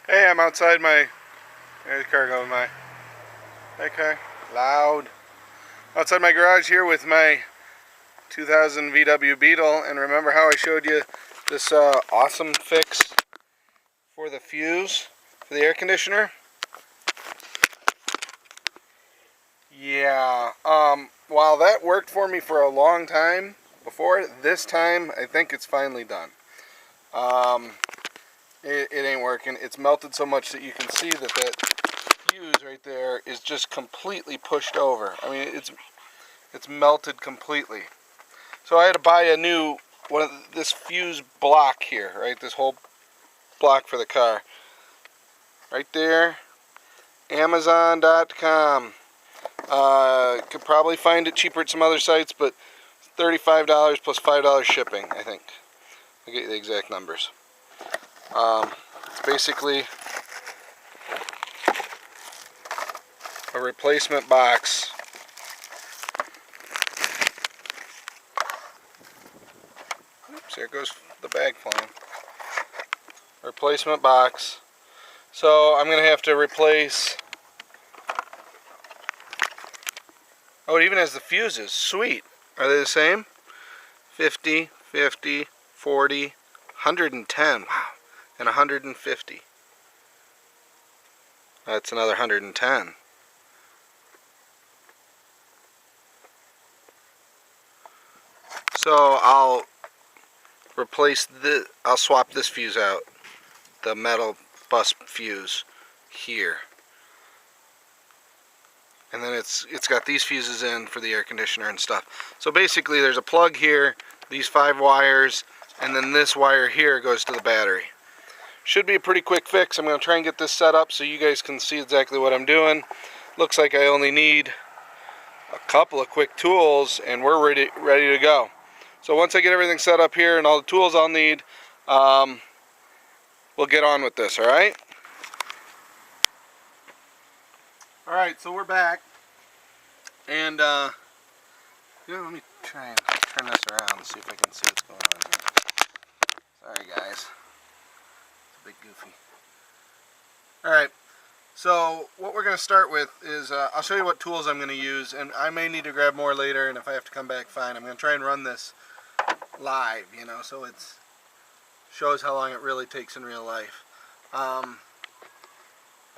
Hey, I'm outside my... There's the car going by. Okay, loud. Outside my garage here with my 2000 VW Beetle, and remember how I showed you this awesome fix for the fuse for the air conditioner? Yeah, while that worked for me for a long time before, this time I think it's finally done. It ain't working. It's melted so much that you can see that fuse right there is just completely pushed over. I mean, it's melted completely. So I had to buy a new one of this fuse block here, right? This whole block for the car. Right there, Amazon.com. Could probably find it cheaper at some other sites, but $35 plus $5 shipping, I think. I'll get you the exact numbers. It's basically a replacement box. Oops, there goes the bag flying. Replacement box. So I'm going to have to replace... Oh, it even has the fuses. Sweet. Are they the same? 50, 50, 40, 110. Wow. And 150. That's another 110. So I'll swap this fuse out, the metal bus fuse here, and then it's got these fuses in for the air conditioner and stuff. So basically there's a plug here, these 5 wires, and then this wire here goes to the battery. Should be a pretty quick fix. I'm going to try and get this set up so you guys can see exactly what I'm doing. Looks like I only need a couple of quick tools and we're ready to go. So once I get everything set up here and all the tools I'll need, we'll get on with this, alright? Alright, so we're back. And, let me try and turn this around and see if I can see what's going on here. Sorry, guys. It's a bit goofy. Alright, so what we're going to start with is, I'll show you what tools I'm going to use, and I may need to grab more later, and if I have to come back, fine. I'm going to try and run this live, so it shows how long it really takes in real life. I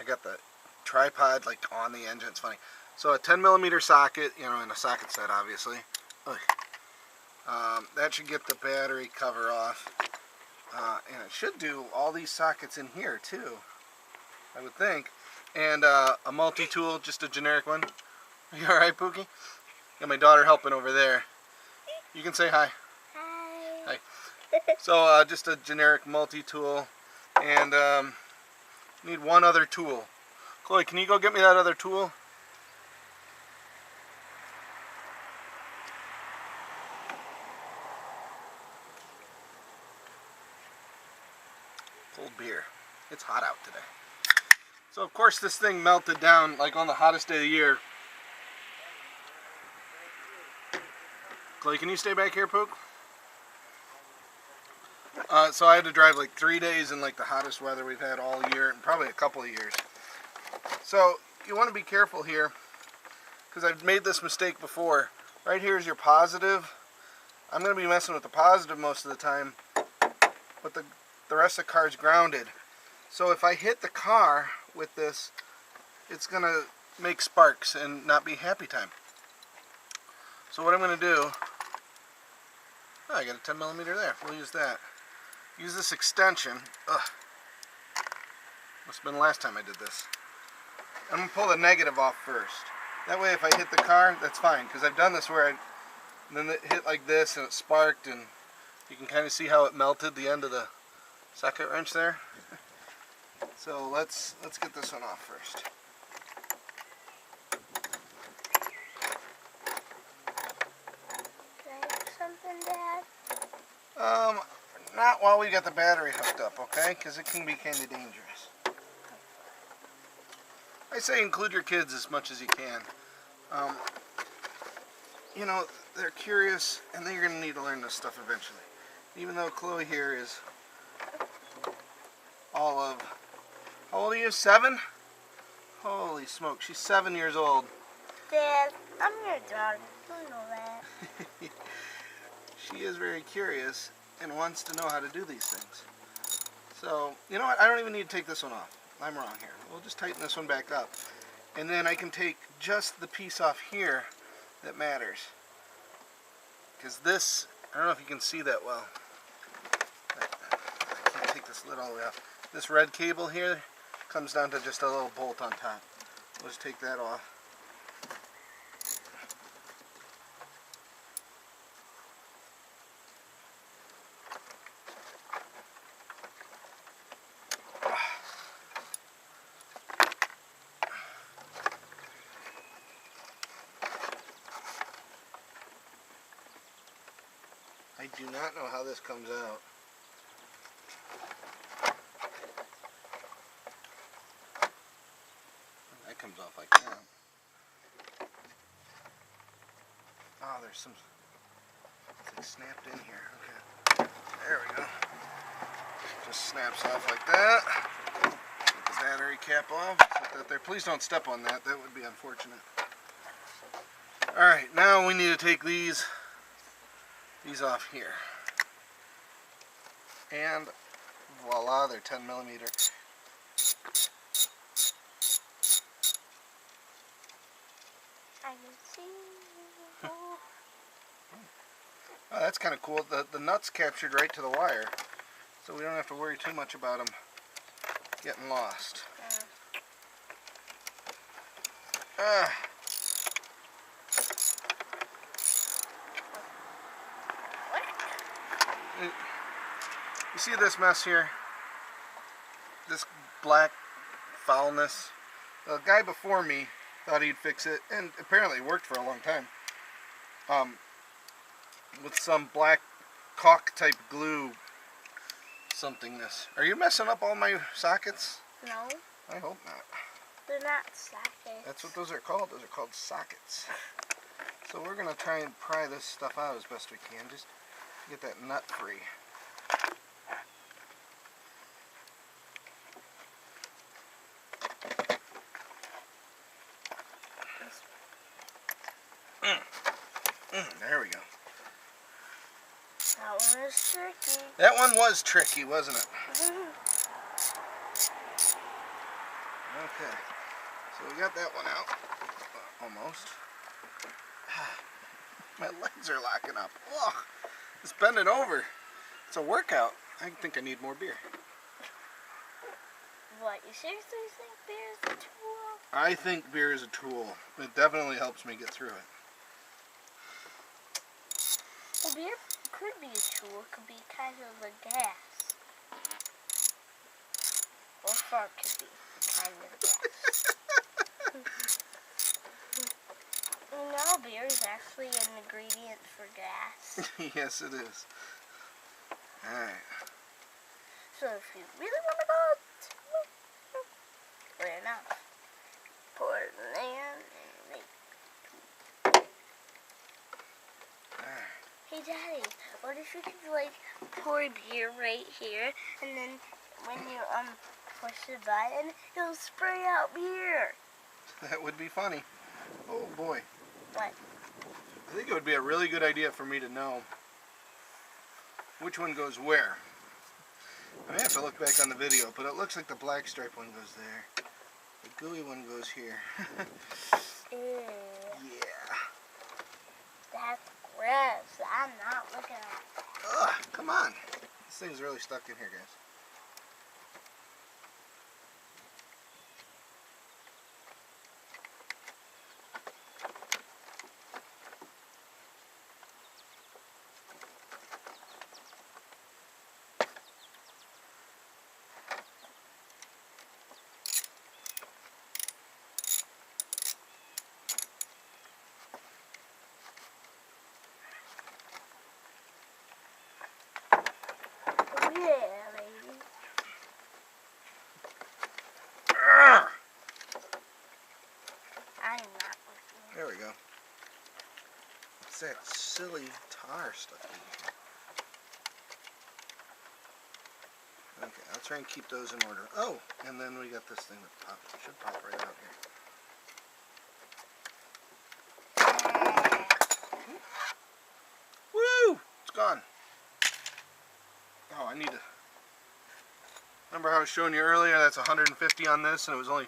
got the tripod like on the engine. It's funny. So a 10mm socket, in a socket set, obviously. That should get the battery cover off, and it should do all these sockets in here too, I would think. And a multi-tool, just a generic one. Are you all right, Pookie? Got my daughter helping over there. You can say hi. Hi. So just a generic multi-tool, and need one other tool. Chloe, can you go get me that other tool? Cold beer. It's hot out today. So of course this thing melted down like on the hottest day of the year. Chloe, can you stay back here, Pook? So I had to drive like 3 days in like the hottest weather we've had all year, and probably a couple of years. So you want to be careful here, because I've made this mistake before. Right here is your positive. I'm going to be messing with the positive most of the time, but the rest of the car is grounded. So if I hit the car with this, it's going to make sparks and not be happy time. So what I'm going to do, I got a 10mm there. We'll use that. Use this extension. Ugh. Must have been the last time I did this. I'm going to pull the negative off first. That way if I hit the car, that's fine. Because I've done this where then it hit like this and it sparked, and you can kind of see how it melted the end of the socket wrench there. So let's get this one off first. Can I do something, Dad? Not while we got the battery hooked up, okay? Because it can be kind of dangerous. I say include your kids as much as you can. They're curious, and they're going to need to learn this stuff eventually. Even though Chloe here is all of you? 7? Holy smoke, she's 7 years old. Dad, I'm your daughter. You know that. She is very curious and wants to know how to do these things. So, you know what? I don't even need to take this one off. I'm wrong here. We'll just tighten this one back up. And then I can take just the piece off here that matters. Because this, I don't know if you can see that well. I can't take this lid all the way off. This red cable here comes down to just a little bolt on top. We'll just take that off. I do not know how this comes out. That comes off like that. Oh, there's some, it's like snapped in here. Okay, there we go. Just snaps off like that. Get the battery cap off. Put that there. Please don't step on that. That would be unfortunate. Alright, now we need to take these off here. And voila, they're 10 millimeter. I can see you. Oh, that's kind of cool. The nuts captured right to the wire, so we don't have to worry too much about them getting lost. You see this mess here? This black foulness? The guy before me thought he'd fix it, and apparently it worked for a long time. With some black caulk type glue somethingness. Are you messing up all my sockets? No. I hope not. They're not sockets. That's what those are called. Those are called sockets. So we're going to try and pry this stuff out as best we can. Just get that nut free. There we go. That one was tricky. That one was tricky, wasn't it? Okay. So we got that one out. Almost. My legs are locking up. Ugh. It's bending over. It's a workout. I think I need more beer. What, you seriously think beer is a tool? I think beer is a tool. It definitely helps me get through it. Well, beer could be a tool. It could be kind of a gas. Or fart could be kind of gas. No, beer is actually an ingredient for gas. Yes, it is. Alright. So if you really want to go clear enough, pour it in there and make. Hey Daddy, what if you could like pour beer right here and then when you push the button, it'll spray out beer? That would be funny. Oh boy. What? I think it would be a really good idea for me to know which one goes where. I may have to look back on the video, but it looks like the black stripe one goes there. The gooey one goes here. Ew. Yeah. That's gross. I'm not looking at that. Ugh, come on. This thing's really stuck in here, guys. Really? I'm not looking. There we go. What's that silly tar stuff in here? Okay, I'll try and keep those in order. Oh, and then we got this thing that should pop right out here. Woo! It's gone. Oh, I need to... Remember how I was showing you earlier? That's 150 on this, and it was only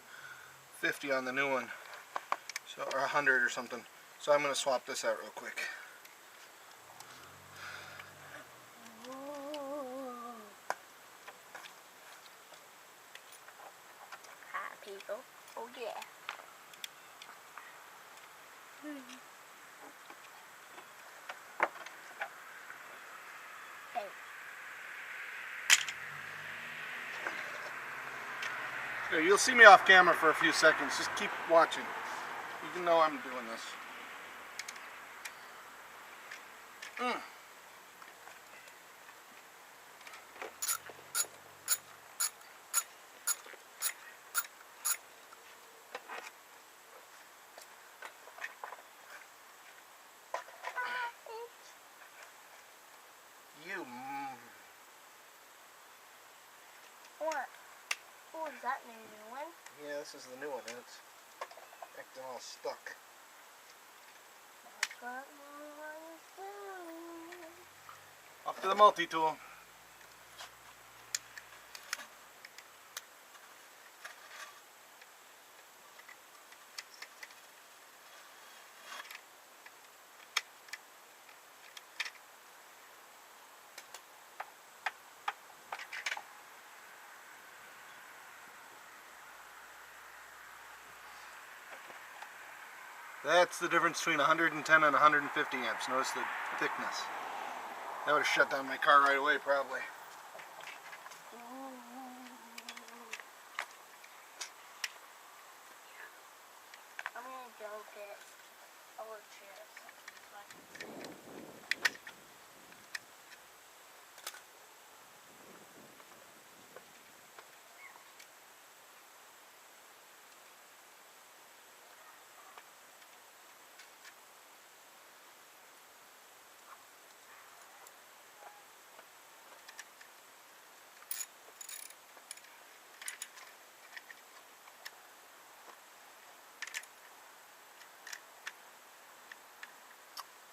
50 on the new one. So, or 100 or something. So I'm going to swap this out real quick. Hi, people. Oh, yeah. Hey. Here, you'll see me off camera for a few seconds. Just keep watching. You can know I'm doing this. You. What? Oh, is that new one? Yeah, this is the new one, and it's acting all stuck. That's what we want to do. Off to the multi-tool. That's the difference between 110 and 150 amps. Notice the thickness. That would have shut down my car right away, probably. I'm gonna go get a little chair or something so I can sit.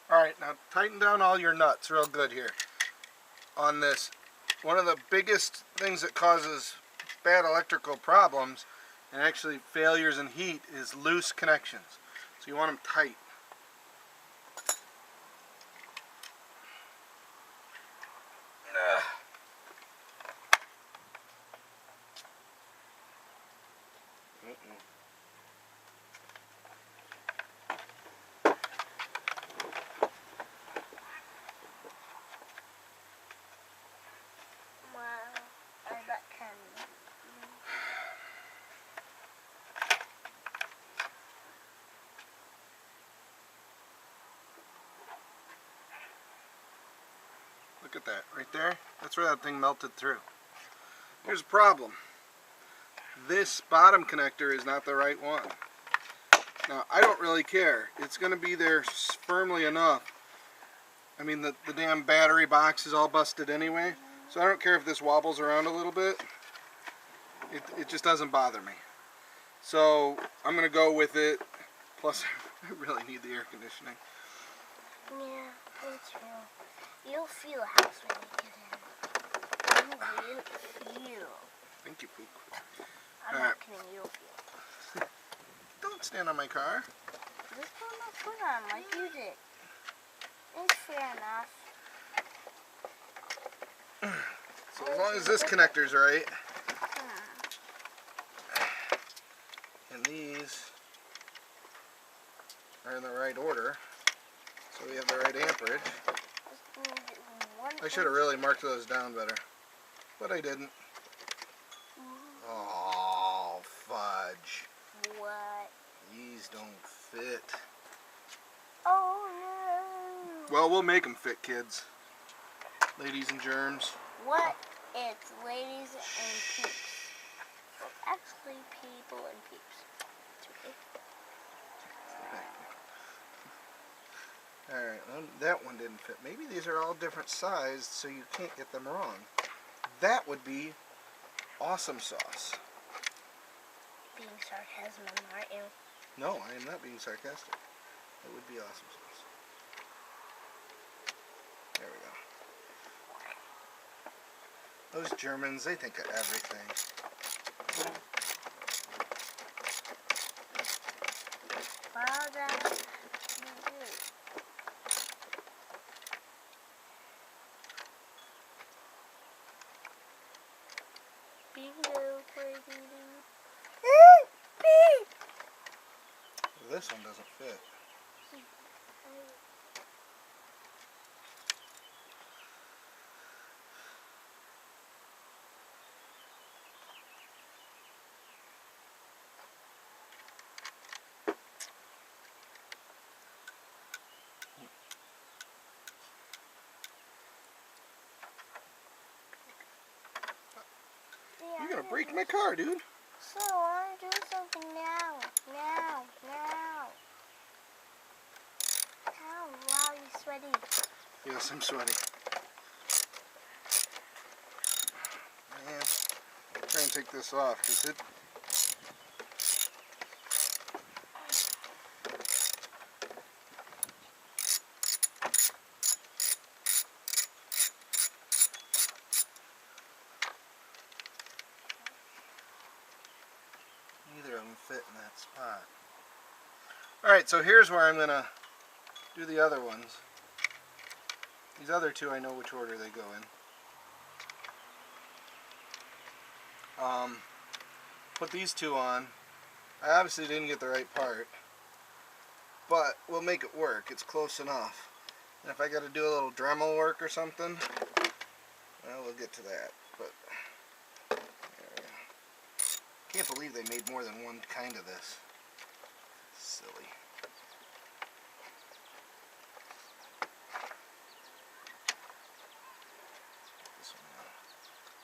Alright, now tighten down all your nuts real good here on this. One of the biggest things that causes bad electrical problems and actually failures in heat is loose connections. So you want them tight. Wow, I bet can. Look at that, right there. That's where that thing melted through. Here's a problem. This bottom connector is not the right one. Now, I don't really care. It's going to be there firmly enough. I mean, the damn battery box is all busted anyway, so I don't care if this wobbles around a little bit. It just doesn't bother me. So, I'm going to go with it. Plus, I really need the air conditioning. Yeah, me too. You'll feel a house when you get in. You will feel. Thank you, Pook. I'm not kidding, you'll feel. Don't stand on my car. Just put my foot on like you did. It's fair enough. So as long as this connector's right, and these are in the right order, so we have the right amperage. I should have really marked those down better, but I didn't. Oh, fudge. What? These don't fit. Oh no. Well, we'll make them fit, kids. Ladies and germs. What? It's ladies and peeps. Well, actually, people and peeps. It's okay. Alright, well, that one didn't fit. Maybe these are all different sized, so you can't get them wrong. That would be awesome sauce. Being sarcasm, aren't you? No, I am not being sarcastic. It would be awesome sauce. There we go. Those Germans, they think of everything. Well, that's bingo, baby. This one doesn't fit. You're gonna break my car, dude. So I want to do something now. Now. Ow, wow, you're sweaty. Yes, I'm sweaty. Man, try and take this off because it. Neither of them fit in that spot. Alright, so here's where I'm going to do the other ones. These other two, I know which order they go in. Put these two on. I obviously didn't get the right part, but we'll make it work. It's close enough. And if I got to do a little Dremel work or something, well, we'll get to that. But there we go. Can't believe they made more than one kind of this. Silly. This one out.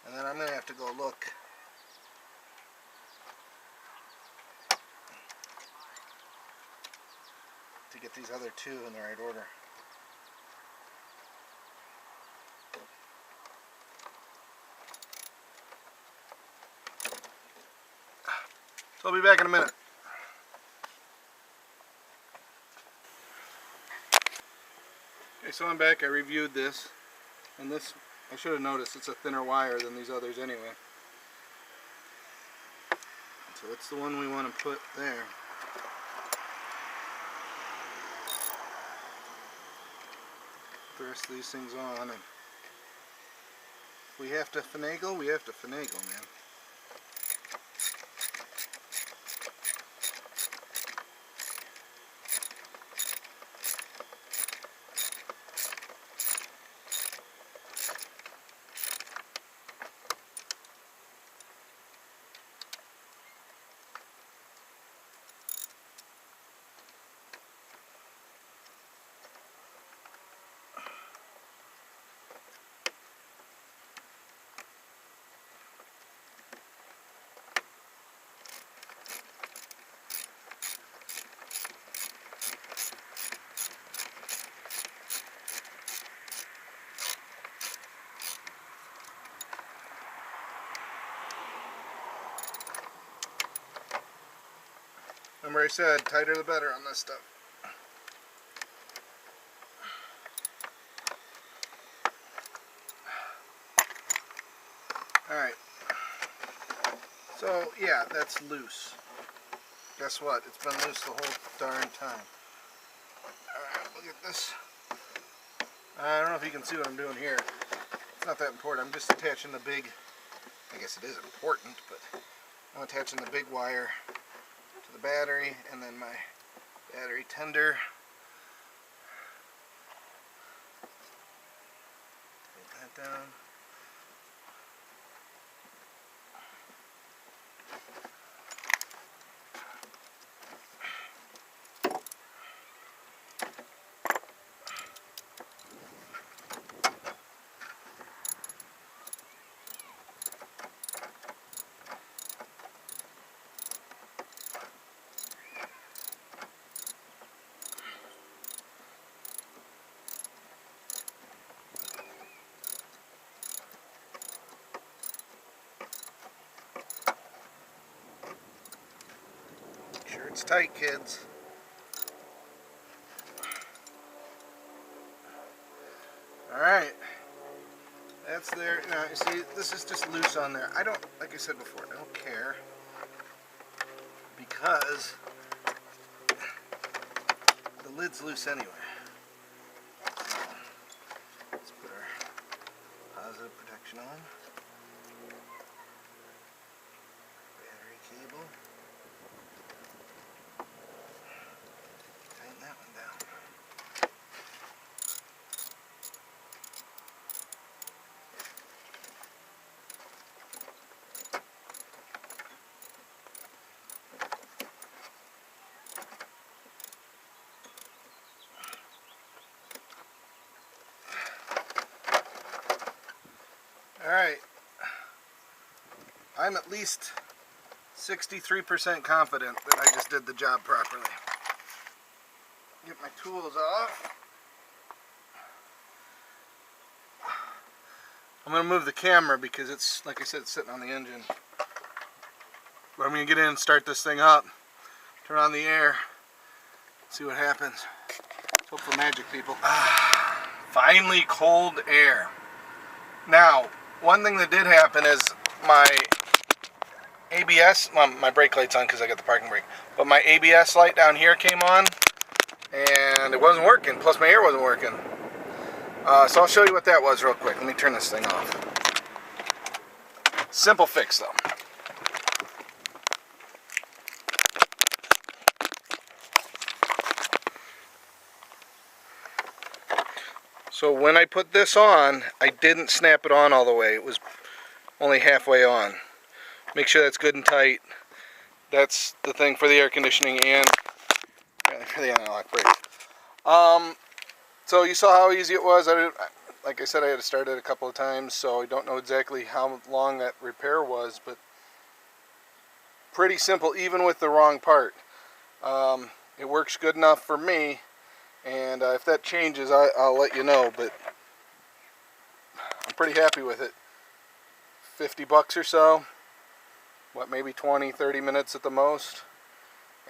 And then I'm going to have to go look to get these other two in the right order. So I'll be back in a minute. Okay, so I'm back. I reviewed this, and this, I should have noticed, it's a thinner wire than these others anyway. So it's the one we want to put there. The rest of these things on, and if we have to finagle, we have to finagle, man. Remember I said, tighter the better on this stuff. Alright. So, yeah, that's loose. Guess what? It's been loose the whole darn time. Alright, look at this. I don't know if you can see what I'm doing here. It's not that important. I'm just attaching the big, I guess it is important, but I'm attaching the big wire to the battery and then my battery tender. Put that down. It's tight, kids. Alright. That's there. Now, you see, this is just loose on there. I don't, like I said before, I don't care. Because the lid's loose anyway. So, let's put our positive protection on. Battery cable. Tighten that one down. Alright, I'm at least 63% confident that I just did the job properly. Get my tools off. I'm going to move the camera because it's, like I said, it's sitting on the engine. But I'm going to get in and start this thing up. Turn on the air. See what happens. Let's hope for magic, people. Finally cold air. Now, one thing that did happen is my ABS, my brake light's on because I got the parking brake, but my ABS light down here came on and it wasn't working, plus my air wasn't working. So I'll show you what that was real quick. Let me turn this thing off. Simple fix though. So when I put this on, I didn't snap it on all the way. It was only halfway on. Make sure that's good and tight. That's the thing for the air conditioning and for the anti-lock brake. So you saw how easy it was. Like I said, I had to start it a couple of times, so I don't know exactly how long that repair was, but pretty simple, even with the wrong part. It works good enough for me. And if that changes, I'll let you know, but I'm pretty happy with it. 50 bucks or so. What, maybe 20, 30 minutes at the most.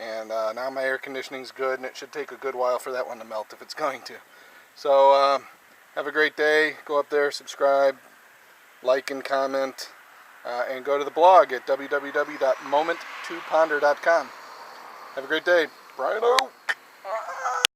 And now my air conditioning's good, and it should take a good while for that one to melt if it's going to. So, have a great day. Go up there, subscribe, like and comment, and go to the blog at www.moment2ponder.com. Have a great day. Brian out.